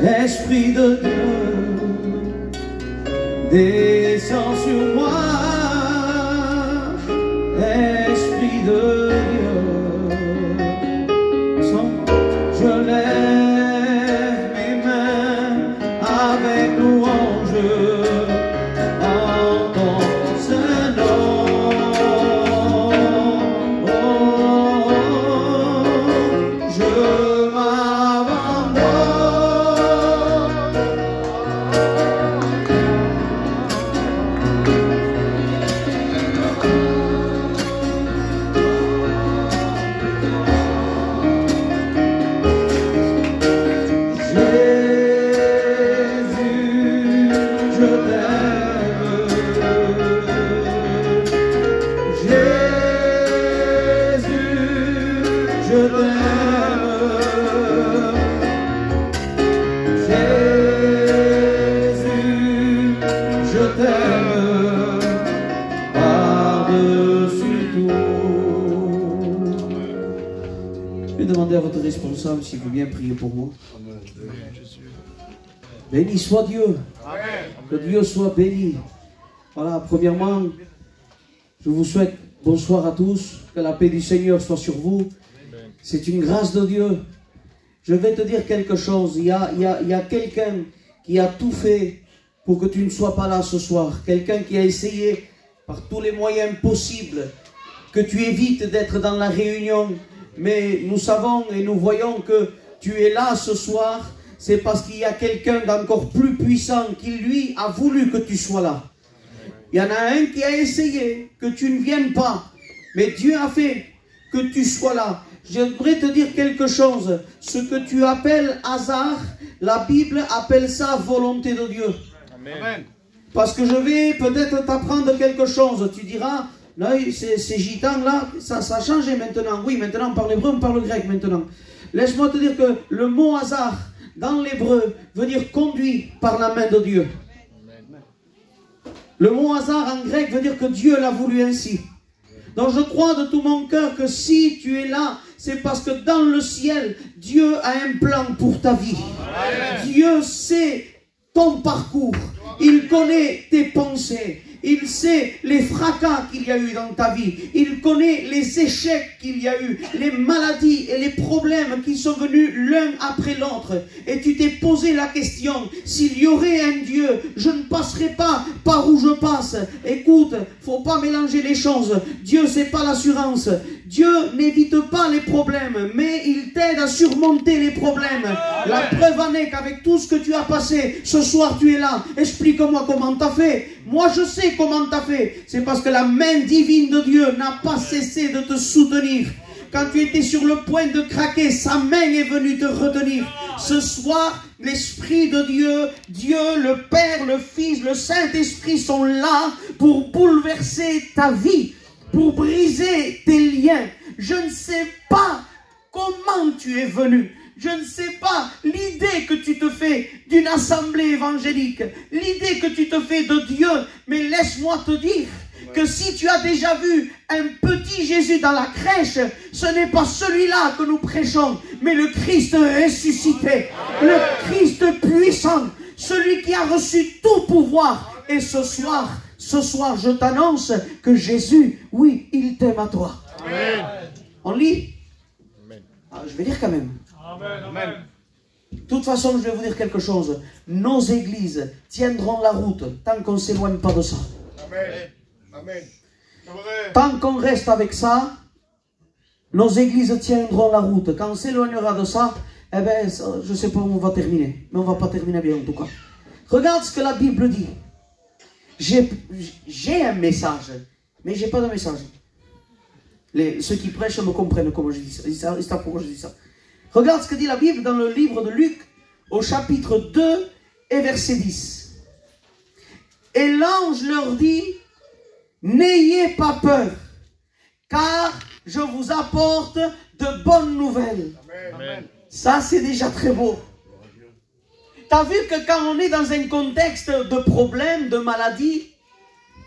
Esprit de Dieu, descends sur moi. Esprit de Dieu, je lève mes mains avec louange en ton Saint-Nom. Je demander à votre responsable s'il veut bien prier pour moi. Béni soit Dieu. Que Dieu soit béni. Voilà, premièrement, je vous souhaite bonsoir à tous. Que la paix du Seigneur soit sur vous. C'est une grâce de Dieu. Je vais te dire quelque chose. Il y a quelqu'un qui a tout fait pour que tu ne sois pas là ce soir. Quelqu'un qui a essayé par tous les moyens possibles que tu évites d'être dans la réunion. Mais nous savons et nous voyons que tu es là ce soir. C'est parce qu'il y a quelqu'un d'encore plus puissant qui lui a voulu que tu sois là. Il y en a un qui a essayé que tu ne viennes pas. Mais Dieu a fait que tu sois là. J'aimerais te dire quelque chose. Ce que tu appelles hasard, la Bible appelle ça volonté de Dieu. Amen. Parce que je vais peut-être t'apprendre quelque chose. Tu diras, là, ces gitans là, ça a changé maintenant. Oui, maintenant on parle hébreu, on parle grec maintenant. Laisse-moi te dire que le mot hasard, dans l'hébreu, veut dire conduit par la main de Dieu. Le mot hasard en grec veut dire que Dieu l'a voulu ainsi. Donc je crois de tout mon cœur que si tu es là, c'est parce que dans le ciel, Dieu a un plan pour ta vie. Dieu sait ton parcours. Il connaît tes pensées. Il sait les fracas qu'il y a eu dans ta vie. Il connaît les échecs qu'il y a eu, les maladies et les problèmes qui sont venus l'un après l'autre. Et tu t'es posé la question, s'il y aurait un Dieu, je ne passerai pas par où je passe. Écoute, faut pas mélanger les choses. Dieu, c'est pas l'assurance. Dieu n'évite pas les problèmes, mais il t'aide à surmonter les problèmes. La preuve en est qu'avec tout ce que tu as passé, ce soir tu es là. Explique-moi comment tu as fait. Moi je sais comment tu as fait. C'est parce que la main divine de Dieu n'a pas cessé de te soutenir. Quand tu étais sur le point de craquer, sa main est venue te retenir. Ce soir, l'Esprit de Dieu, Dieu, le Père, le Fils, le Saint-Esprit sont là pour bouleverser ta vie, pour briser tes liens. Je ne sais pas comment tu es venu. Je ne sais pas l'idée que tu te fais d'une assemblée évangélique, l'idée que tu te fais de Dieu, mais laisse-moi te dire que si tu as déjà vu un petit Jésus dans la crèche, ce n'est pas celui-là que nous prêchons, mais le Christ ressuscité, le Christ puissant, celui qui a reçu tout pouvoir. Et ce soir, je t'annonce que Jésus, oui, il t'aime à toi. Amen. On lit? Ah, je vais lire quand même. Amen, amen. De toute façon, je vais vous dire quelque chose. Nos églises tiendront la route tant qu'on ne s'éloigne pas de ça. Amen. Amen. Tant qu'on reste avec ça, nos églises tiendront la route. Quand on s'éloignera de ça, eh ben, je ne sais pas où on va terminer. Mais on ne va pas terminer bien en tout cas. Regarde ce que la Bible dit. J'ai un message, mais je n'ai pas de message. Ceux qui prêchent me comprennent comment je dis ça. Ils savent pourquoi je dis ça. Regarde ce que dit la Bible dans le livre de Luc, au chapitre 2 et verset 10. Et l'ange leur dit, n'ayez pas peur, car je vous apporte de bonnes nouvelles. Amen. Ça, c'est déjà très beau. Tu as vu que quand on est dans un contexte de problème, de maladie,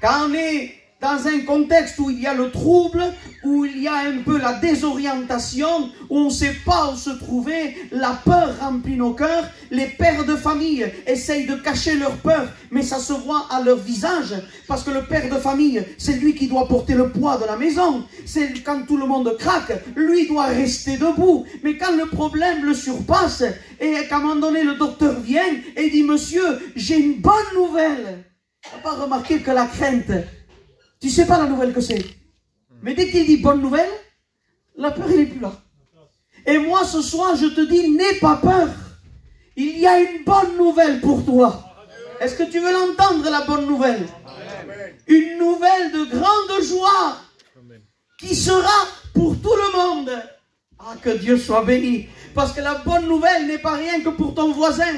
quand on est dans un contexte où il y a le trouble, où il y a un peu la désorientation, où on ne sait pas où se trouver, la peur remplit nos cœurs, les pères de famille essayent de cacher leur peur, mais ça se voit à leur visage, parce que le père de famille, c'est lui qui doit porter le poids de la maison, c'est quand tout le monde craque, lui doit rester debout, mais quand le problème le surpasse, et qu'à un moment donné le docteur vient et dit, monsieur, j'ai une bonne nouvelle, tu n'as pas remarqué que la crainte, tu ne sais pas la nouvelle que c'est. Mais dès qu'il dit bonne nouvelle, la peur, elle n'est plus là. Et moi, ce soir, je te dis, n'aie pas peur. Il y a une bonne nouvelle pour toi. Est-ce que tu veux l'entendre, la bonne nouvelle? Une nouvelle de grande joie qui sera pour tout le monde. Ah, que Dieu soit béni. Parce que la bonne nouvelle n'est pas rien que pour ton voisin.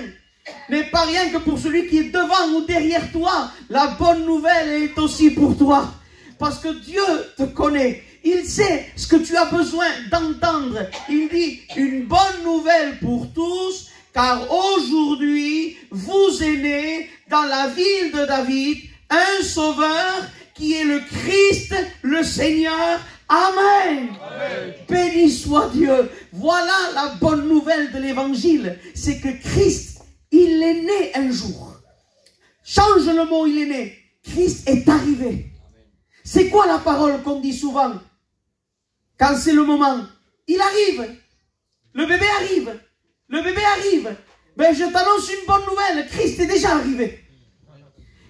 N'est pas rien que pour celui qui est devant ou derrière toi. La bonne nouvelle est aussi pour toi. Parce que Dieu te connaît. Il sait ce que tu as besoin d'entendre. Il dit une bonne nouvelle pour tous. Car aujourd'hui, vous est né dans la ville de David un sauveur qui est le Christ, le Seigneur. Amen. Amen. Béni soit Dieu. Voilà la bonne nouvelle de l'évangile. C'est que Christ, il est né un jour. Change le mot, il est né. Christ est arrivé. C'est quoi la parole qu'on dit souvent? Quand c'est le moment, il arrive. Le bébé arrive. Le bébé arrive. Ben, je t'annonce une bonne nouvelle. Christ est déjà arrivé.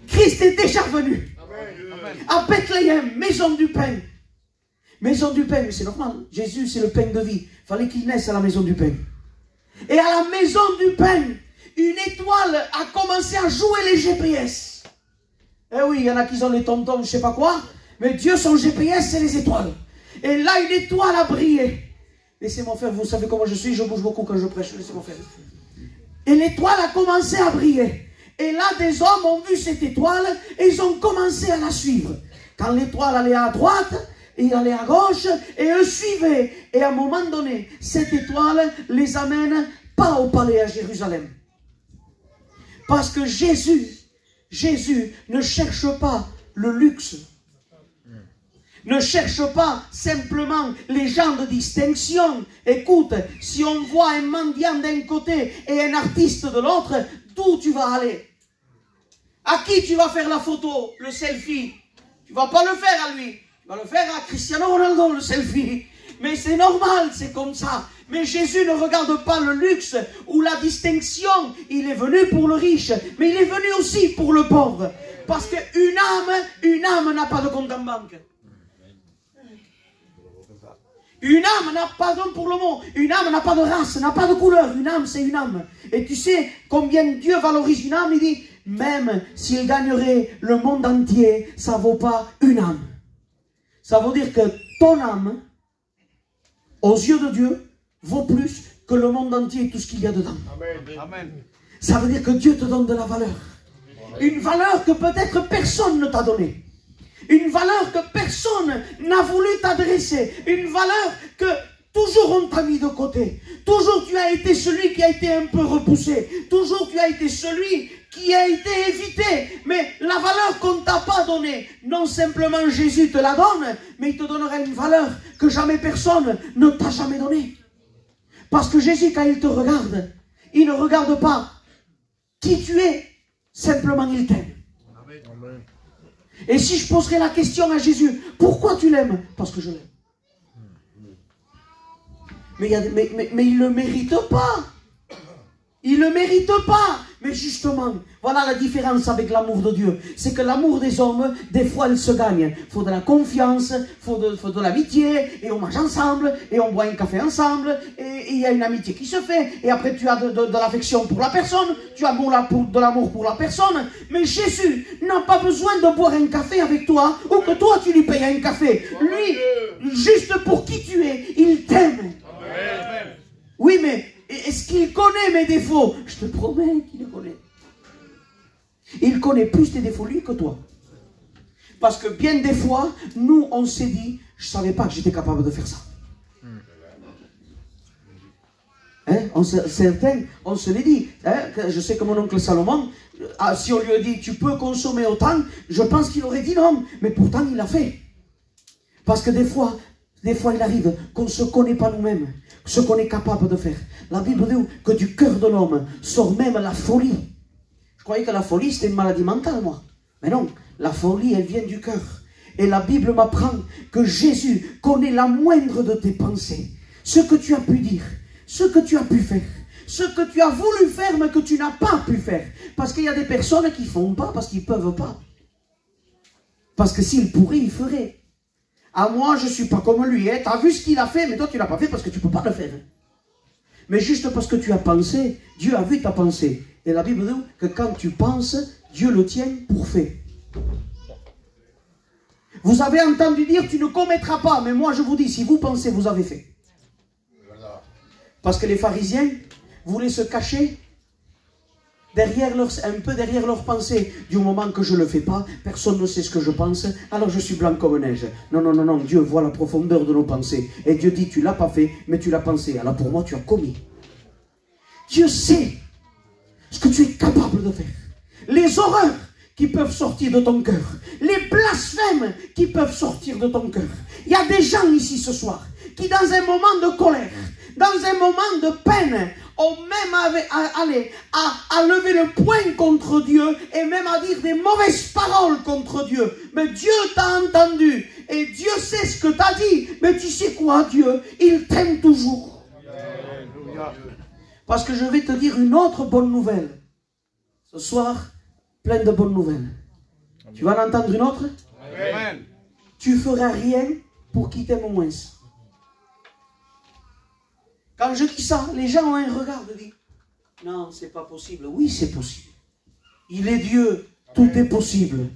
Christ est déjà venu. Amen. À Bethléem, maison du pain. Maison du pain, mais c'est normal. Jésus, c'est le pain de vie. Il fallait qu'il naisse à la maison du pain. Et à la maison du pain, une étoile a commencé à jouer les GPS. Eh oui, il y en a qui ont les tontons, je sais pas quoi. Mais Dieu, son GPS, c'est les étoiles. Et là, une étoile a brillé. Laissez-moi faire, vous savez comment je suis, je bouge beaucoup quand je prêche. Laissez-moi faire. Et l'étoile a commencé à briller. Et là, des hommes ont vu cette étoile et ils ont commencé à la suivre. Quand l'étoile allait à droite, il allait à gauche et eux suivaient. Et à un moment donné, cette étoile les amène pas au palais à Jérusalem. Parce que Jésus ne cherche pas le luxe. Ne cherche pas simplement les gens de distinction. Écoute, si on voit un mendiant d'un côté et un artiste de l'autre, d'où tu vas aller? À qui tu vas faire la photo, le selfie? Tu ne vas pas le faire à lui. Tu vas le faire à Cristiano Ronaldo, le selfie. Mais c'est normal, c'est comme ça. Mais Jésus ne regarde pas le luxe ou la distinction. Il est venu pour le riche, mais il est venu aussi pour le pauvre. Parce qu'une âme n'a pas de compte en banque. Une âme n'a pas, pardon pour le mot, une âme n'a pas de race, n'a pas de couleur. Une âme, c'est une âme. Et tu sais combien Dieu valorise une âme? Il dit, même s'il gagnerait le monde entier, ça ne vaut pas une âme. Ça veut dire que ton âme, aux yeux de Dieu, vaut plus que le monde entier et tout ce qu'il y a dedans. Amen. Ça veut dire que Dieu te donne de la valeur. Une valeur que peut-être personne ne t'a donnée. Une valeur que personne n'a voulu t'adresser. Une valeur que toujours on t'a mis de côté. Toujours tu as été celui qui a été un peu repoussé. Toujours tu as été celui qui a été évité. Mais la valeur qu'on ne t'a pas donnée, non simplement Jésus te la donne, mais il te donnera une valeur que jamais personne ne t'a jamais donnée. Parce que Jésus, quand il te regarde, il ne regarde pas qui tu es, simplement il t'aime. Amen. Et si je poserais la question à Jésus, pourquoi tu l'aimes? Parce que je l'aime. Mais il ne le mérite pas. Il ne le mérite pas. Mais justement, voilà la différence avec l'amour de Dieu. C'est que l'amour des hommes, des fois, il se gagne. Il faut de la confiance, il faut de l'amitié, et on mange ensemble, et on boit un café ensemble, et il y a une amitié qui se fait, et après tu as de l'affection pour la personne, tu as de l'amour pour la personne. Mais Jésus n'a pas besoin de boire un café avec toi, ou que toi tu lui payes un café. Lui, juste pour qui tu es, il t'aime. Oui, mais est-ce qu'il connaît mes défauts? Je te promets qu'il les connaît. Il connaît plus tes défauts, lui, que toi. Parce que bien des fois, nous, on s'est dit, je ne savais pas que j'étais capable de faire ça. Hein? Certains, on se l'est dit. Hein? Je sais que mon oncle Salomon, si on lui a dit, tu peux consommer autant, je pense qu'il aurait dit non. Mais pourtant, il l'a fait. Parce que des fois, il arrive qu'on ne se connaît pas nous-mêmes, ce qu'on est capable de faire. La Bible dit que du cœur de l'homme sort même la folie. Je croyais que la folie, c'était une maladie mentale, moi. Mais non, la folie, elle vient du cœur. Et la Bible m'apprend que Jésus connaît la moindre de tes pensées. Ce que tu as pu dire, ce que tu as pu faire, ce que tu as voulu faire, mais que tu n'as pas pu faire. Parce qu'il y a des personnes qui ne font pas parce qu'ils ne peuvent pas. Parce que s'ils pourraient, ils feraient. Ah, moi, je ne suis pas comme lui. Hein. Tu as vu ce qu'il a fait, mais toi, tu ne l'as pas fait parce que tu ne peux pas le faire. Mais juste parce que tu as pensé, Dieu a vu ta pensée. Et la Bible dit que quand tu penses, Dieu le tient pour fait. Vous avez entendu dire, tu ne commettras pas. Mais moi, je vous dis, si vous pensez, vous avez fait. Parce que les pharisiens voulaient se cacher un peu derrière leur pensée. Du moment que je ne le fais pas, personne ne sait ce que je pense, alors je suis blanc comme neige. Non, non, non, non, Dieu voit la profondeur de nos pensées. Et Dieu dit, tu ne l'as pas fait, mais tu l'as pensé. Alors pour moi, tu as commis. Dieu sait ce que tu es capable de faire. Les horreurs qui peuvent sortir de ton cœur. Les blasphèmes qui peuvent sortir de ton cœur. Il y a des gens ici ce soir qui, dans un moment de colère, dans un moment de peine, ont même à lever le poing contre Dieu et même à dire des mauvaises paroles contre Dieu. Mais Dieu t'a entendu et Dieu sait ce que tu as dit. Mais tu sais quoi, Dieu? Il t'aime toujours. Parce que je vais te dire une autre bonne nouvelle. Ce soir, plein de bonnes nouvelles. Tu vas en entendre une autre? Amen. Tu feras rien pour qu'il t'aime moins. Quand je dis ça, les gens ont un regard de dire, non, c'est pas possible. Oui, c'est possible. Il est Dieu, tout est possible.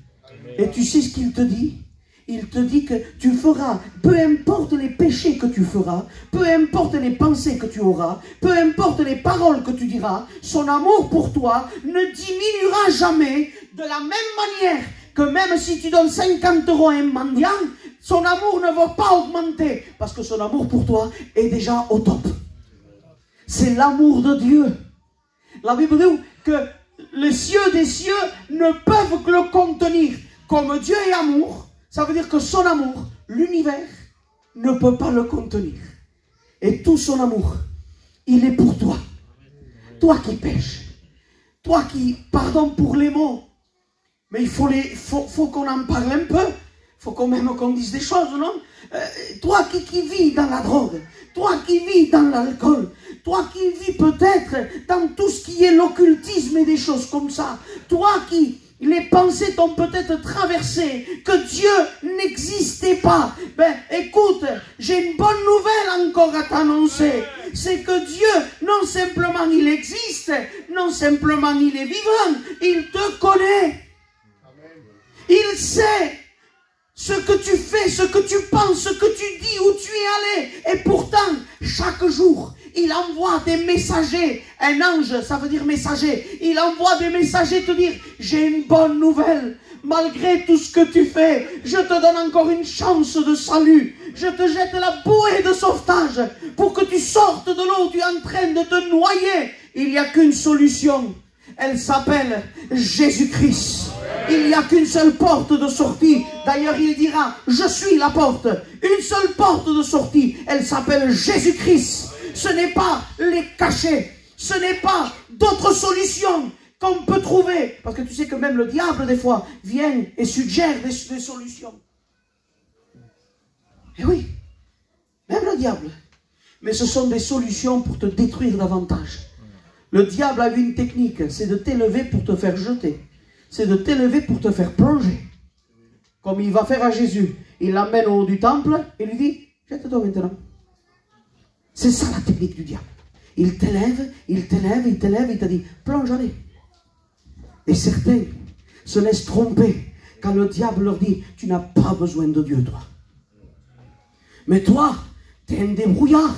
Et tu sais ce qu'il te dit? Il te dit que tu feras, peu importe les péchés que tu feras, peu importe les pensées que tu auras, peu importe les paroles que tu diras, son amour pour toi ne diminuera jamais de la même manière que même si tu donnes 50 € à un mendiant, son amour ne va pas augmenter parce que son amour pour toi est déjà au top. C'est l'amour de Dieu. La Bible dit que les cieux des cieux ne peuvent que le contenir. Comme Dieu est amour, ça veut dire que son amour, l'univers, ne peut pas le contenir. Et tout son amour, il est pour toi. Toi qui pêches. Toi qui, pardon pour les mots, mais il faut qu'on en parle un peu. Il faut quand même qu'on dise des choses, non? Toi qui vis dans la drogue, toi qui vis dans l'alcool, toi qui vis peut-être dans tout ce qui est l'occultisme et des choses comme ça, toi qui, les pensées t'ont peut-être traversé, que Dieu n'existait pas. Ben, écoute, j'ai une bonne nouvelle encore à t'annoncer. C'est que Dieu, non simplement il existe, non simplement il est vivant, il te connaît. Il sait ce que tu fais, ce que tu penses, ce que tu dis, où tu es allé. Et pourtant, chaque jour, il envoie des messagers. Un ange, ça veut dire messager. Il envoie des messagers te dire, j'ai une bonne nouvelle. Malgré tout ce que tu fais, je te donne encore une chance de salut. Je te jette la bouée de sauvetage pour que tu sortes de l'eau où tu es en train de te noyer. Il n'y a qu'une solution. Elle s'appelle Jésus-Christ. Il n'y a qu'une seule porte de sortie. D'ailleurs, il dira, je suis la porte. Une seule porte de sortie. Elle s'appelle Jésus-Christ. Ce n'est pas les cachets. Ce n'est pas d'autres solutions qu'on peut trouver. Parce que tu sais que même le diable, des fois, vient et suggère des solutions. Et oui, même le diable. Mais ce sont des solutions pour te détruire davantage. Le diable a une technique, c'est de t'élever pour te faire jeter. C'est de t'élever pour te faire plonger. Comme il va faire à Jésus. Il l'amène au haut du temple et lui dit, jette-toi maintenant. C'est ça la technique du diable. Il t'élève, il t'élève, il t'élève, il te dit, plonge, allez. Et certains se laissent tromper quand le diable leur dit, tu n'as pas besoin de Dieu, toi. Mais toi, tu es un débrouillard.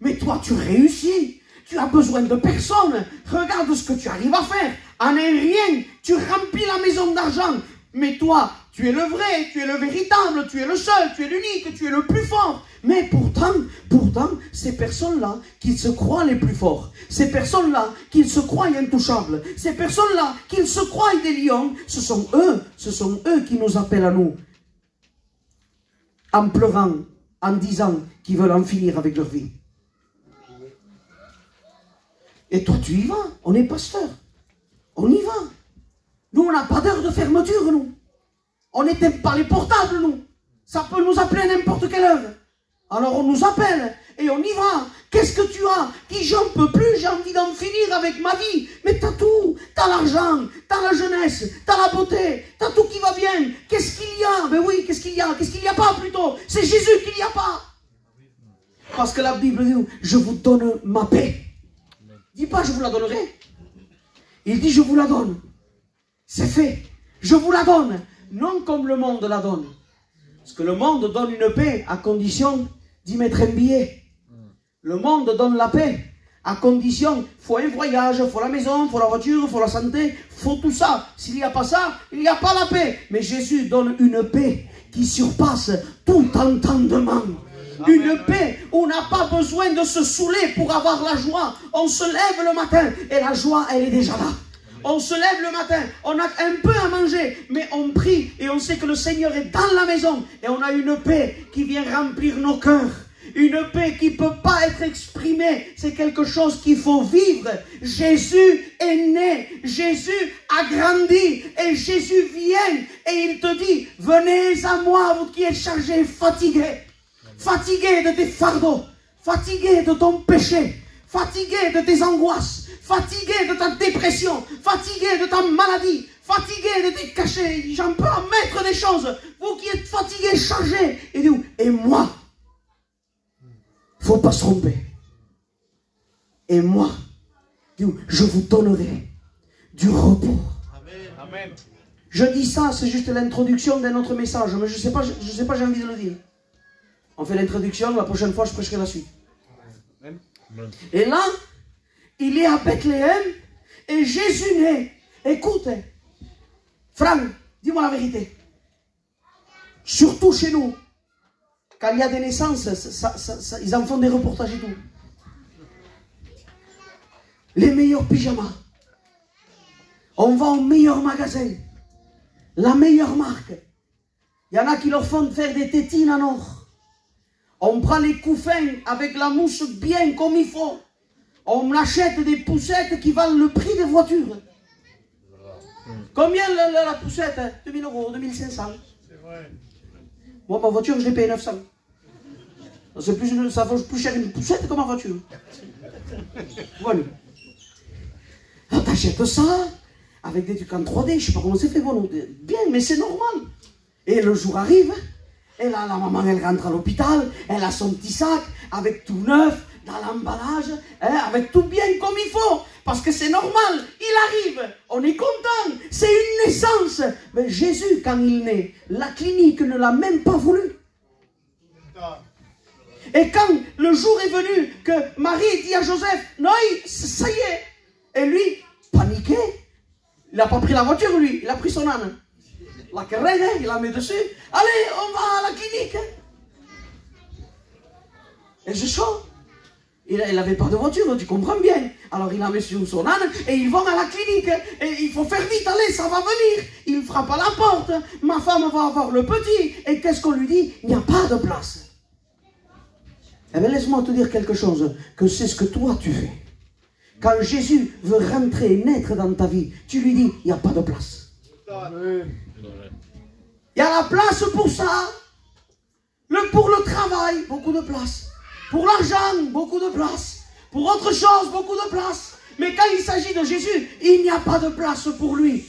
Mais toi, tu réussis. Tu as besoin de personne. Regarde ce que tu arrives à faire. En un rien, tu remplis la maison d'argent. Mais toi, Tu es le vrai, tu es le véritable, tu es le seul, tu es l'unique, tu es le plus fort. Mais pourtant, ces personnes-là qui se croient les plus forts, ces personnes-là qui se croient intouchables, ces personnes-là qui se croient des lions, ce sont eux qui nous appellent à nous, en pleurant, en disant qu'ils veulent en finir avec leur vie. Et toi, tu y vas. On est pasteur. On y va. Nous, on n'a pas d'heure de fermeture, nous. On n'éteint pas les portables, nous. Ça peut nous appeler à n'importe quelle heure. Alors, on nous appelle et on y va. Qu'est-ce que tu as? Dis, j'en peux plus, j'ai envie d'en finir avec ma vie. Mais t'as tout. T'as l'argent, t'as la jeunesse, t'as la beauté, t'as tout qui va bien. Qu'est-ce qu'il y a? Ben oui, qu'est-ce qu'il y a? Qu'est-ce qu'il n'y a pas plutôt? C'est Jésus qu'il n'y a pas. Parce que la Bible dit, je vous donne ma paix. Dis pas, je vous la donnerai. Il dit, je vous la donne. C'est fait. Je vous la donne. Non comme le monde la donne. Parce que le monde donne une paix à condition d'y mettre un billet. Le monde donne la paix à condition, il faut un voyage, il faut la maison, il faut la voiture, il faut la santé, il faut tout ça. S'il n'y a pas ça, il n'y a pas la paix. Mais Jésus donne une paix qui surpasse tout entendement. Une paix où on n'a pas besoin de se saouler pour avoir la joie. On se lève le matin et la joie, elle est déjà là. On se lève le matin, on a un peu à manger, mais on prie et on sait que le Seigneur est dans la maison. Et on a une paix qui vient remplir nos cœurs. Une paix qui ne peut pas être exprimée. C'est quelque chose qu'il faut vivre. Jésus est né. Jésus a grandi. Et Jésus vient et il te dit, venez à moi, vous qui êtes chargés, fatigués. Fatigué de tes fardeaux, fatigué de ton péché, fatigué de tes angoisses, fatigué de ta dépression, fatigué de ta maladie, fatigué de tes cachets. J'en peux en mettre des choses. Vous qui êtes fatigués, chargés. Et moi, il ne faut pas se tromper. Et moi, je vous donnerai du repos. Amen. Je dis ça, c'est juste l'introduction d'un autre message, mais je ne sais pas, j'ai envie de le dire. On fait l'introduction, la prochaine fois je prêcherai la suite. Amen. Et là, il est à Bethléem et Jésus naît. Écoute, Franck, dis-moi la vérité. Surtout chez nous, quand il y a des naissances, ils en font des reportages et tout. Les meilleurs pyjamas. On va au meilleur magasin. La meilleure marque. Il y en a qui leur font faire des tétines en or. On prend les couffins avec la mousse bien comme il faut. On achète des poussettes qui valent le prix des voitures. Combien la poussette? 2000 €, 2500. C'est vrai. Moi, ma voiture, je l'ai payé 900. Ça vaut plus cher une poussette que ma voiture. Voilà. Alors, t'achètes ça avec des trucs en 3D. Je ne sais pas comment c'est fait. Bon, bien, mais c'est normal. Et le jour arrive. Et là, la maman, elle rentre à l'hôpital, elle a son petit sac, avec tout neuf, dans l'emballage, avec tout bien comme il faut. Parce que c'est normal, il arrive, on est content, c'est une naissance. Mais Jésus, quand il naît, la clinique ne l'a même pas voulu. Et quand le jour est venu que Marie dit à Joseph, non, ça y est. Et lui, paniqué, il n'a pas pris la voiture, lui, il a pris son âne. La carrette, il la met dessus. Allez, on va à la clinique. Et je chaud. Il n'avait pas de voiture, tu comprends bien. Alors il la met sur son âne et ils vont à la clinique. Et il faut faire vite, allez, ça va venir. Il frappe à la porte. Ma femme va avoir le petit. Et qu'est-ce qu'on lui dit? Il n'y a pas de place. Eh bien, laisse-moi te dire quelque chose. Que c'est ce que toi tu fais. Quand Jésus veut rentrer et naître dans ta vie, tu lui dis, il n'y a pas de place. Il y a la place pour ça. Pour le travail, beaucoup de place. Pour l'argent, beaucoup de place. Pour autre chose, beaucoup de place. Mais quand il s'agit de Jésus, il n'y a pas de place pour lui.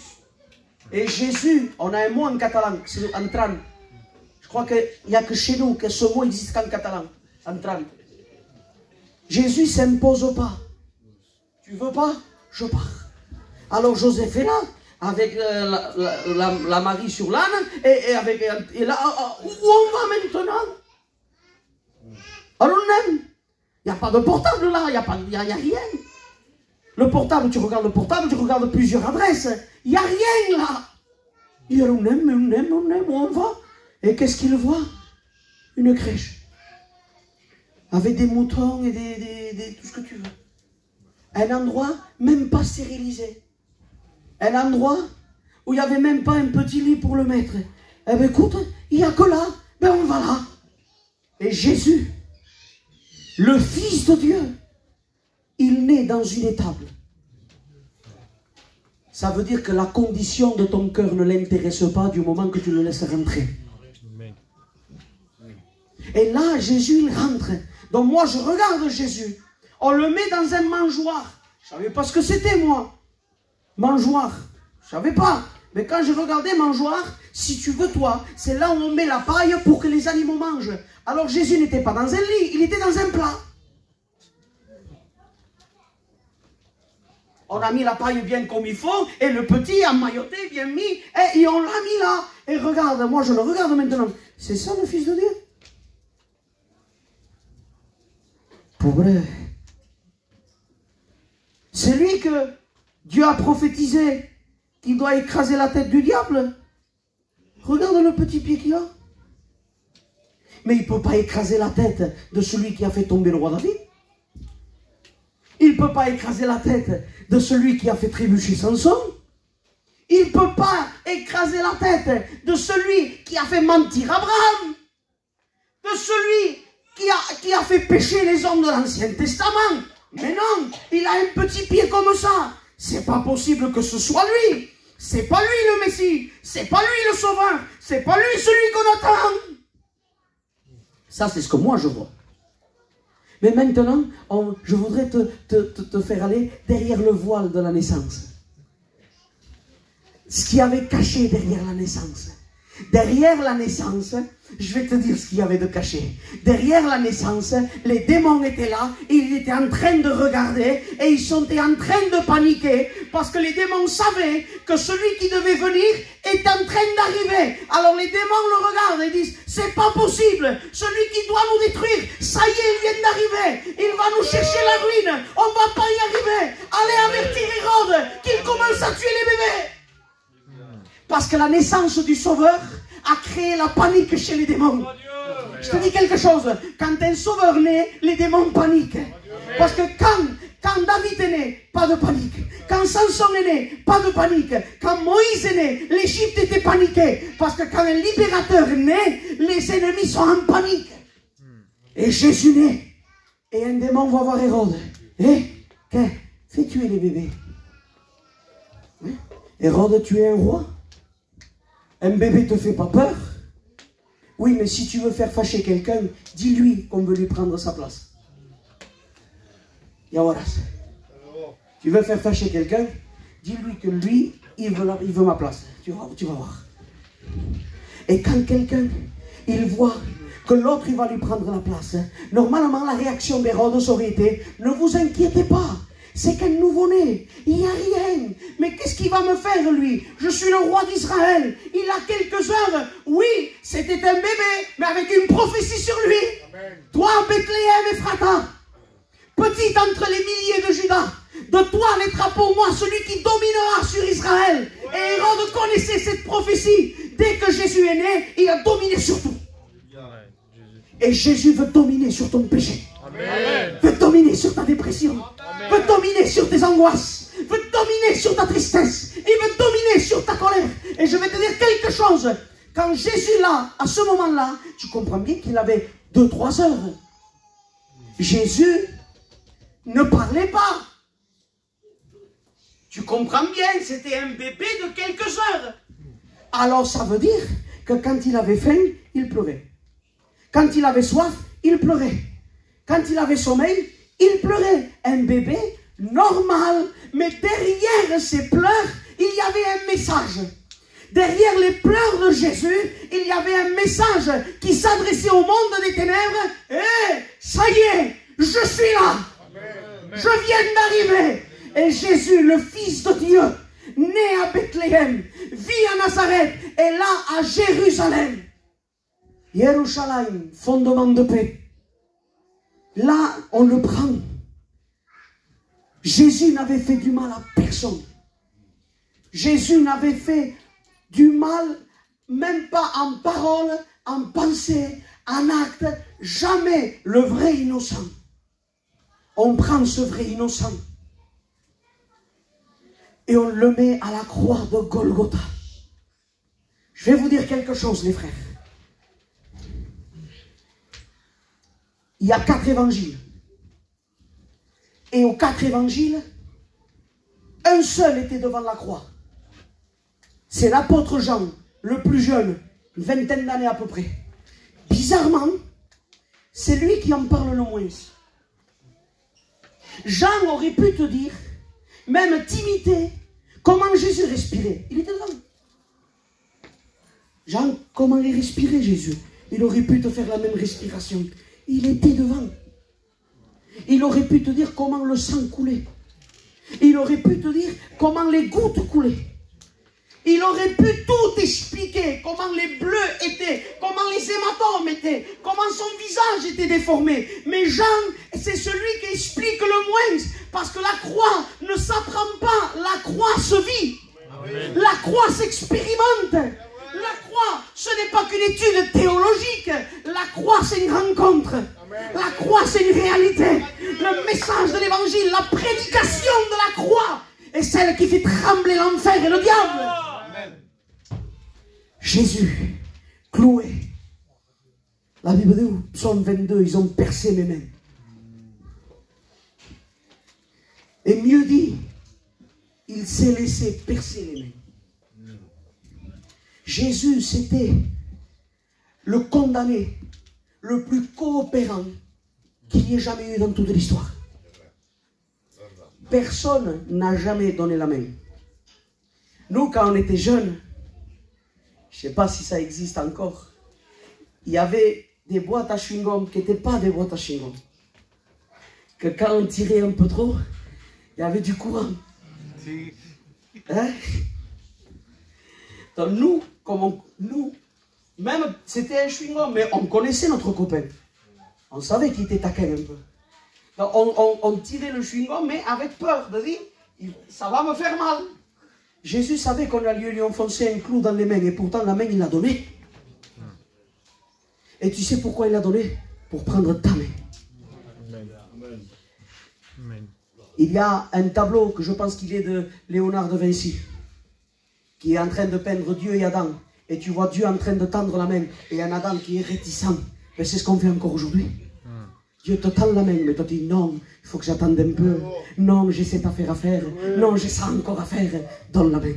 Et Jésus, on a un mot en catalan, c'est entran. Je crois qu'il n'y a que chez nous que ce mot existe qu'en catalan. Entran. Jésus ne s'impose pas. Tu veux pas? Je pars. Alors Joseph est là. Avec la Marie sur l'âne, et là, où on va maintenant? Alors on aime. Il n'y a pas de portable là, il n'y a rien. Le portable, tu regardes le portable, tu regardes plusieurs adresses. Il n'y a rien là. Il y a on aime, on va. Et qu'est-ce qu'il voit? Une crèche. Avec des moutons et tout ce que tu veux. Un endroit même pas stérilisé. Un endroit où il n'y avait même pas un petit lit pour le mettre. Eh bien écoute, il n'y a que là, ben on va là. Et Jésus, le Fils de Dieu, il naît dans une étable. Ça veut dire que la condition de ton cœur ne l'intéresse pas du moment que tu le laisses rentrer. Et là, Jésus, il rentre. Donc moi, je regarde Jésus. On le met dans un mangeoire. Je ne savais pas ce que c'était, moi. Mangeoire. Je ne savais pas. Mais quand je regardais mangeoire, si tu veux, toi, c'est là où on met la paille pour que les animaux mangent. Alors Jésus n'était pas dans un lit, il était dans un plat. On a mis la paille bien comme il faut, et le petit emmailloté, bien mis, et on l'a mis là. Et regarde, moi je le regarde maintenant. C'est ça le Fils de Dieu? Pauvre. C'est lui que Dieu a prophétisé qu'il doit écraser la tête du diable. Regarde le petit pied qu'il a. Mais il ne peut pas écraser la tête de celui qui a fait tomber le roi David. Il ne peut pas écraser la tête de celui qui a fait trébucher Samson. Il ne peut pas écraser la tête de celui qui a fait mentir Abraham. De celui qui a fait pécher les hommes de l'Ancien Testament. Mais non, il a un petit pied comme ça. C'est pas possible que ce soit lui. C'est pas lui le Messie. C'est pas lui le Sauveur. C'est pas lui celui qu'on attend. Ça, c'est ce que moi je vois. Mais maintenant, je voudrais te faire aller derrière le voile de la naissance. Ce qu'il y avait caché derrière la naissance. Derrière la naissance, je vais te dire ce qu'il y avait de caché. Derrière la naissance, les démons étaient là, ils étaient en train de regarder et ils sont en train de paniquer parce que les démons savaient que celui qui devait venir est en train d'arriver. Alors les démons le regardent et disent, c'est pas possible, celui qui doit nous détruire, ça y est, il vient d'arriver, il va nous chercher la ruine, on va pas y arriver. Allez avertir Hérode qu'il commence à tuer les bébés. Parce que la naissance du Sauveur a créé la panique chez les démons. Je te dis quelque chose. Quand un Sauveur naît, les démons paniquent. Parce que quand David est né, pas de panique. Quand Samson est né, pas de panique. Quand Moïse est né, l'Égypte était paniquée. Parce que quand un libérateur est né, les ennemis sont en panique. Et Jésus naît. Et un démon va voir Hérode. Fais tuer les bébés. Hérode, tu es un roi? Un bébé te fait pas peur? Oui, mais si tu veux faire fâcher quelqu'un, dis-lui qu'on veut lui prendre sa place. Yawaras. Tu veux faire fâcher quelqu'un, dis-lui que lui, il veut ma place. Tu vas voir. Et quand quelqu'un, il voit que l'autre, il va lui prendre la place, normalement, la réaction d'Hérode aurait été, ne vous inquiétez pas. C'est qu'un nouveau-né, il n'y a rien. Mais qu'est-ce qu'il va me faire, lui? Je suis le roi d'Israël. Il a quelques heures. Oui, c'était un bébé, mais avec une prophétie sur lui. Amen. Toi, Bethléem, Ephrata, petite entre les milliers de Judas, de toi naîtra pour moi celui qui dominera sur Israël. Ouais. Et Hérode connaissait cette prophétie. Dès que Jésus est né, il a dominé sur tout. Et Jésus veut dominer sur ton péché. Amen. Veut dominer sur ta dépression. Amen. Veut dominer sur tes angoisses. Veut dominer sur ta tristesse. Il veut dominer sur ta colère. Et je vais te dire quelque chose. Quand Jésus là, à ce moment-là, tu comprends bien qu'il avait 2-3 heures. Jésus ne parlait pas. Tu comprends bien, c'était un bébé de quelques heures. Alors ça veut dire que quand il avait faim, il pleurait. Quand il avait soif, il pleurait. Quand il avait sommeil, il pleurait. Un bébé normal. Mais derrière ces pleurs, il y avait un message. Derrière les pleurs de Jésus, il y avait un message qui s'adressait au monde des ténèbres. Ça y est, je suis là. Amen. Je viens d'arriver. Et Jésus, le Fils de Dieu, né à Bethléem, vit à Nazareth et là à Jérusalem. Jérusalem, fondement de paix. Là, on le prend. Jésus n'avait fait du mal à personne. Jésus n'avait fait du mal, même pas en parole, en pensée, en acte, jamais le vrai innocent. On prend ce vrai innocent et on le met à la croix de Golgotha. Je vais vous dire quelque chose, les frères. Il y a 4 évangiles. Et aux 4 évangiles, un seul était devant la croix. C'est l'apôtre Jean, le plus jeune, une vingtaine d'années à peu près. Bizarrement, c'est lui qui en parle le moins. Jean aurait pu te dire, même t'imiter, comment Jésus respirait. Il était devant. Jean, comment il respirait Jésus? Il aurait pu te faire la même respiration. Il était devant. Il aurait pu te dire comment le sang coulait. Il aurait pu te dire comment les gouttes coulaient. Il aurait pu tout expliquer, comment les bleus étaient, comment les hématomes étaient, comment son visage était déformé. Mais Jean, c'est celui qui explique le moins, parce que la croix ne s'apprend pas, la croix se vit. Amen. La croix s'expérimente. La croix, ce n'est pas qu'une étude théologique. La croix, c'est une rencontre. Amen. La croix, c'est une réalité. Le message de l'évangile, la prédication de la croix est celle qui fait trembler l'enfer et le diable. Amen. Jésus, cloué. La Bible dit, psaume 22, ils ont percé mes mains. Et mieux dit, il s'est laissé percer les mains. Jésus, c'était le condamné le plus coopérant qu'il y ait jamais eu dans toute l'histoire. Personne n'a jamais donné la main. Nous, quand on était jeunes, je ne sais pas si ça existe encore, il y avait des boîtes à chewing-gum qui n'étaient pas des boîtes à chewing-gum. Que quand on tirait un peu trop, il y avait du courant. Hein? Donc nous, même c'était un chewing-gum, mais on connaissait notre copain. On savait qu'il était taquin un peu. Donc on tirait le chewing-gum, mais avec peur de dire, ça va me faire mal. Jésus savait qu'on allait lui enfoncer un clou dans les mains, et pourtant la main il l'a donnée. Et tu sais pourquoi il l'a donnée? Pour prendre ta main. Amen. Il y a un tableau que je pense qu'il est de Léonard de Vinci, qui est en train de peindre Dieu et Adam. Et tu vois Dieu en train de tendre la main, et un Adam qui est réticent. Mais c'est ce qu'on fait encore aujourd'hui. Dieu te tend la main, mais toi tu dis non, il faut que j'attende un peu. Non, j'ai cette affaire à faire. Non, j'ai ça encore à faire. Donne la main.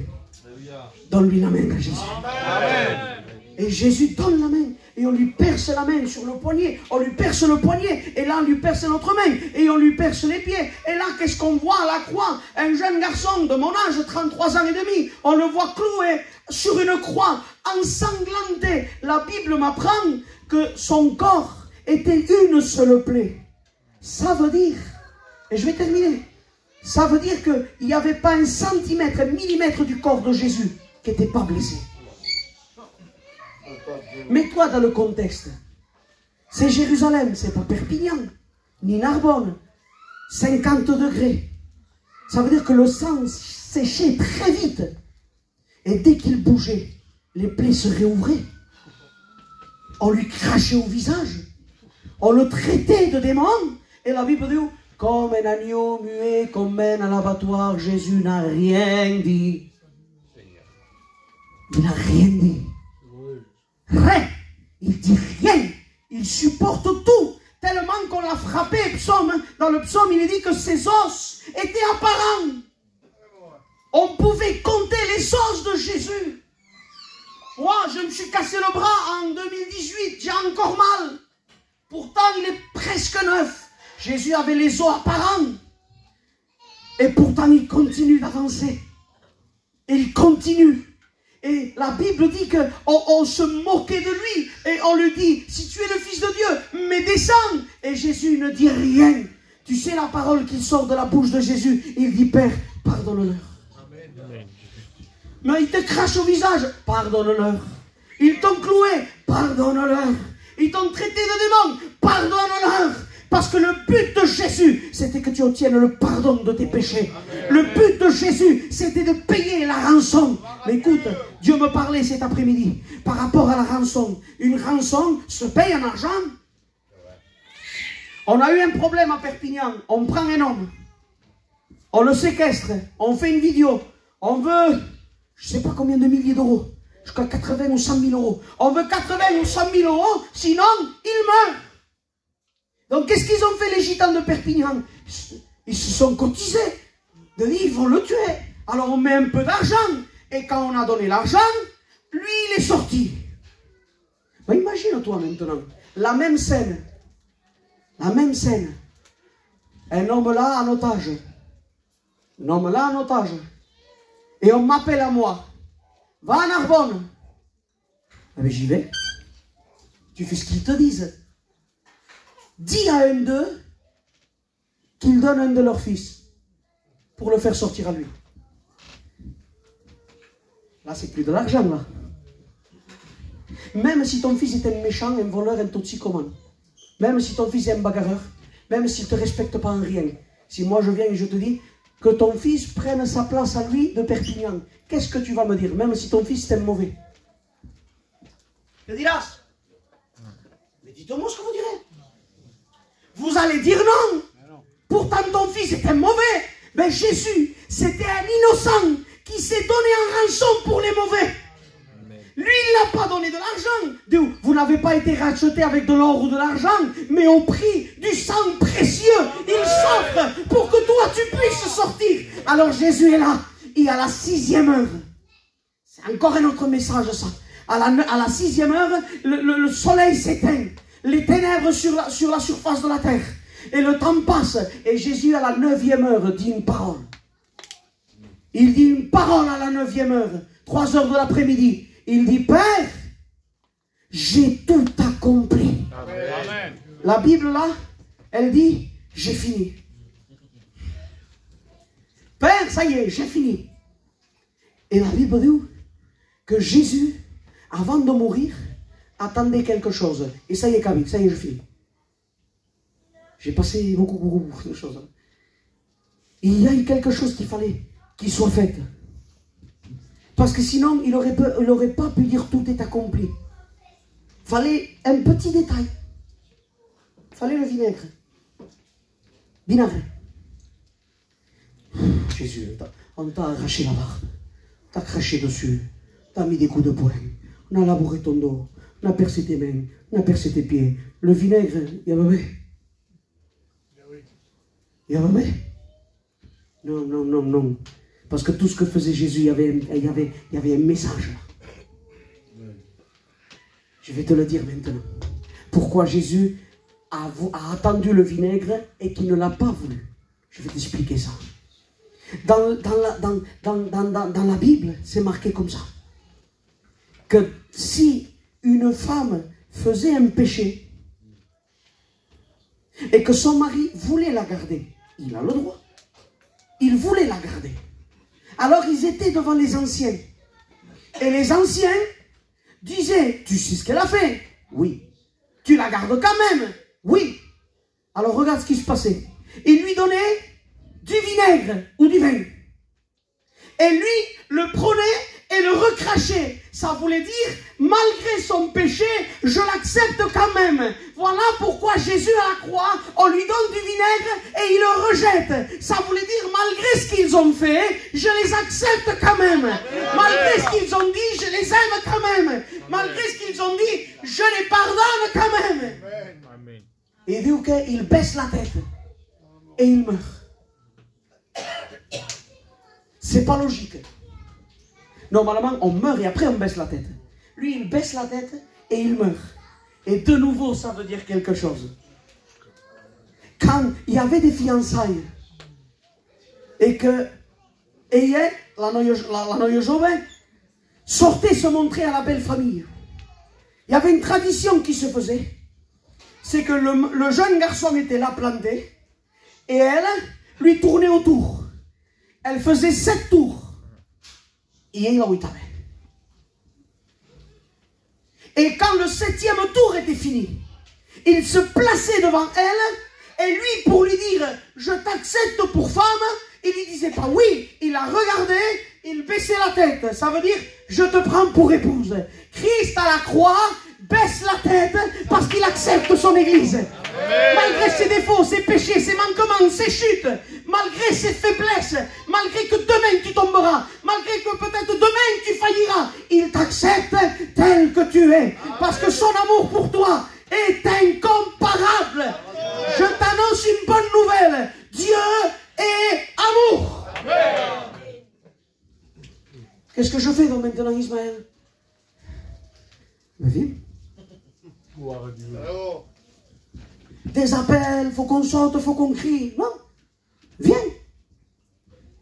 Donne-lui la main à Jésus. Amen. Et Jésus donne la main. Et on lui perce la main sur le poignet. On lui perce le poignet. Et là, on lui perce notre main. Et on lui perce les pieds. Et là, qu'est-ce qu'on voit à la croix? Un jeune garçon de mon âge, 33 ans et demi. On le voit cloué sur une croix, ensanglanté. La Bible m'apprend que son corps était une seule plaie. Ça veut dire, et je vais terminer, ça veut dire qu'il n'y avait pas un centimètre, un millimètre du corps de Jésus qui n'était pas blessé. Mets-toi dans le contexte. C'est Jérusalem, c'est pas Perpignan, ni Narbonne. 50 degrés. Ça veut dire que le sang séchait très vite. Et dès qu'il bougeait, les plaies se réouvraient. On lui crachait au visage. On le traitait de démon. Et la Bible dit, comme un agneau muet qu'on mène à l'abattoir, Jésus n'a rien dit. Il n'a rien dit. Rien. Il dit rien. Il supporte tout. Tellement qu'on l'a frappé, psaume. Dans le psaume, il est dit que ses os étaient apparents. On pouvait compter les os de Jésus. Moi, je me suis cassé le bras en 2018. J'ai encore mal. Pourtant, il est presque neuf. Jésus avait les os apparents. Et pourtant, il continue d'avancer. Et il continue. Et la Bible dit qu'on se moquait de lui. Et on lui dit, si tu es le Fils de Dieu, mais descends. Et Jésus ne dit rien. Tu sais la parole qui sort de la bouche de Jésus. Il dit, Père, pardonne-leur. Mais ils te crachent au visage. Pardonne-leur. Ils t'ont cloué. Pardonne-leur. Ils t'ont traité de démon. Pardonne-leur. Parce que le but de Jésus, c'était que tu obtiennes le pardon de tes péchés. Le but de Jésus, c'était de payer la rançon. Mais écoute, Dieu me parlait cet après-midi par rapport à la rançon. Une rançon se paye en argent. On a eu un problème à Perpignan. On prend un homme. On le séquestre. On fait une vidéo. On veut, je ne sais pas combien de milliers d'euros. Jusqu'à 80 ou 100 000 euros. On veut 80 ou 100 000 euros, sinon, il meurt. Donc, qu'est-ce qu'ils ont fait les gitans de Perpignan? Ils se sont cotisés. Ils vont le tuer. Alors, on met un peu d'argent. Et quand on a donné l'argent, lui, il est sorti. Ben, imagine-toi maintenant, la même scène. La même scène. Un homme là en otage. Un homme là en otage. Et on m'appelle à moi. Va à Narbonne. Ah ben j'y vais. Tu fais ce qu'ils te disent. Dis à un d'eux qu'ils donnent un de leurs fils pour le faire sortir à lui. Là, c'est plus de l'argent, là. Même si ton fils est un méchant, un voleur, un toxicomane, même si ton fils est un bagarreur, même s'il ne te respecte pas en rien, si moi je viens et je te dis que ton fils prenne sa place à lui de Perpignan, qu'est-ce que tu vas me dire, même si ton fils est un mauvais? Que dirás? Mais dites-moi ce que vous direz. Vous allez dire non. Pourtant ton fils est un mauvais. Mais Jésus, c'était un innocent qui s'est donné en rançon pour les mauvais. Lui, il n'a pas donné de l'argent. Vous n'avez pas été racheté avec de l'or ou de l'argent, mais au prix du sang précieux. Il s'offre pour que toi, tu puisses sortir. Alors Jésus est là. Et à la 6e heure, c'est encore un autre message ça. À la 6e heure, le soleil s'éteint. Les ténèbres sur la surface de la terre. Et le temps passe. Et Jésus, à la 9e heure, dit une parole. Il dit une parole à la 9e heure. 3 heures de l'après-midi. Il dit, Père, j'ai tout accompli. Amen. La Bible, là, elle dit, j'ai fini. Père, ça y est, j'ai fini. Et la Bible dit que Jésus, avant de mourir, attendait quelque chose. Et ça y est, Camille, ça y est, je finis. J'ai passé beaucoup de choses. Et il y a eu quelque chose qu'il fallait qu'il soit fait. Parce que sinon, il n'aurait pas pu dire tout est accompli. Il fallait un petit détail. Il fallait le vinaigre. Vinaigre. Jésus, on t'a arraché la barbe. T'as craché dessus. T'as mis des coups de poing. On a labouré ton dos. On a percé tes mains. On a percé tes pieds. Le vinaigre, il y avait. Il y avait. Non. Parce que tout ce que faisait Jésus, il y avait un message. Je vais te le dire maintenant. Pourquoi Jésus a attendu le vinaigre et qu'il ne l'a pas voulu. Je vais t'expliquer ça. Dans la Bible, c'est marqué comme ça. Que si une femme faisait un péché et que son mari voulait la garder, il a le droit. Il voulait la garder. Alors ils étaient devant les anciens. Et les anciens disaient, tu sais ce qu'elle a fait? Oui. Tu la gardes quand même? Oui. Alors regarde ce qui se passait. Il lui donnait du vinaigre ou du vin. Et lui le prenait et le recrachait. Ça voulait dire, malgré son péché, je l'accepte quand même. Voilà pourquoi Jésus à la croix, on lui donne du vinaigre et il le rejette. Ça voulait dire, malgré ce qu'ils ont fait, je les accepte quand même. Malgré ce qu'ils ont dit, je les aime quand même. Malgré ce qu'ils ont dit, je les pardonne quand même. Et vu qu'il baisse la tête et il meurt. C'est pas logique. Normalement, on meurt et après on baisse la tête. Lui, il baisse la tête et il meurt. Et de nouveau, ça veut dire quelque chose. Quand il y avait des fiançailles et que Eye, la noie joven, sortait se montrer à la belle famille, il y avait une tradition qui se faisait. C'est que le jeune garçon était là planté et elle lui tournait autour. Elle faisait 7 tours. Et quand le 7e tour était fini, il se plaçait devant elle Et lui, pour lui dire, je t'accepte pour femme, il lui disait pas oui. Il la regardait, il baissait la tête. Ça veut dire, je te prends pour épouse. Christ à la croix baisse la tête parce qu'il accepte son église. Amen. Malgré ses défauts, ses péchés, ses manquements, ses chutes, malgré ses faiblesses, malgré que demain tu tomberas, malgré que peut-être demain tu failliras, il t'accepte tel que tu es. Parce que son amour pour toi est incomparable. Je t'annonce une bonne nouvelle. Dieu est amour. Amen. Qu'est-ce que je fais donc maintenant, Ismaël? Ma vie. Des appels, faut qu'on saute, faut qu'on crie. Non, viens.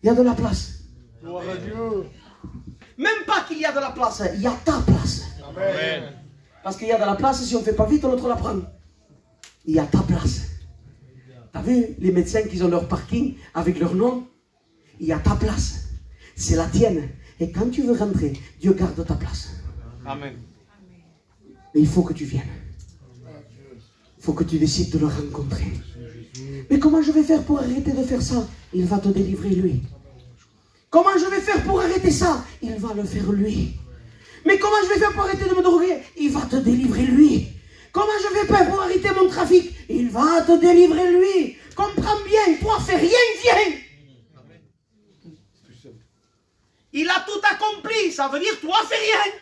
Il y a de la place. Même pas qu'il y a de la place, il y a ta place. Amen. Parce qu'il y a de la place, si on ne fait pas vite, l'autre la prend. Il y a ta place. T'as vu les médecins qui ont leur parking avec leur nom? Il y a ta place. C'est la tienne. Et quand tu veux rentrer, Dieu garde ta place. Amen. Mais il faut que tu viennes. Il faut que tu décides de le rencontrer. Mais comment je vais faire pour arrêter de faire ça? Il va te délivrer lui. Comment je vais faire pour arrêter ça? Il va le faire lui. Mais comment je vais faire pour arrêter de me droguer? Il va te délivrer lui. Comment je vais faire pour arrêter mon trafic? Il va te délivrer lui. Comprends bien, toi fais rien, viens. Il a tout accompli, ça veut dire toi fais rien.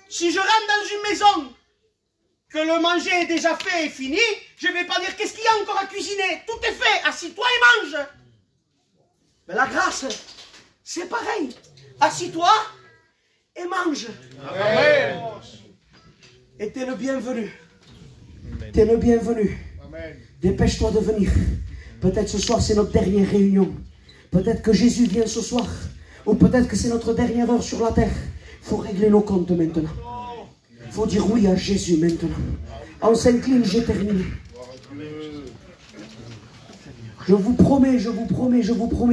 Si je rentre dans une maison, que le manger est déjà fait et fini, je ne vais pas dire qu'est-ce qu'il y a encore à cuisiner. Tout est fait, assis-toi et mange. Mais la grâce, c'est pareil. Assis-toi et mange. Amen. Et t'es le bienvenu. T'es le bienvenu. Dépêche-toi de venir. Peut-être ce soir c'est notre dernière réunion. Peut-être que Jésus vient ce soir. Ou peut-être que c'est notre dernière heure sur la terre. Il faut régler nos comptes maintenant. Il faut dire oui à Jésus maintenant. On s'incline, j'ai terminé. Je vous promets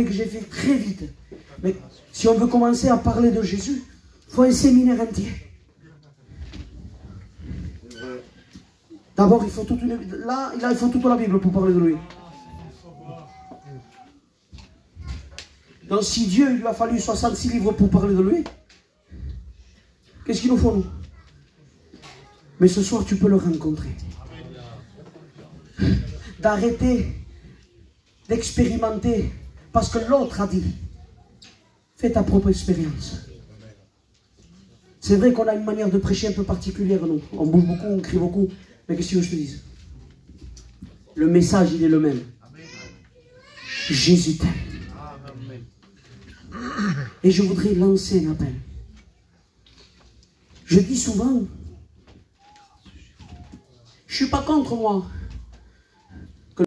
que j'ai fait très vite. Mais si on veut commencer à parler de Jésus, il faut un séminaire entier. D'abord, il faut toute la Bible pour parler de lui. Donc si Dieu lui a fallu 66 livres pour parler de lui, qu'est-ce qu'il nous faut nous? Mais ce soir, tu peux le rencontrer. D'arrêter d'expérimenter parce que l'autre a dit. Fais ta propre expérience. C'est vrai qu'on a une manière de prêcher un peu particulière, nous. On bouge beaucoup, on crie beaucoup. Mais qu'est-ce que je te dise? Le message, il est le même. Jésus t'aime. Et je voudrais lancer un appel. Je dis souvent, je ne suis pas contre moi.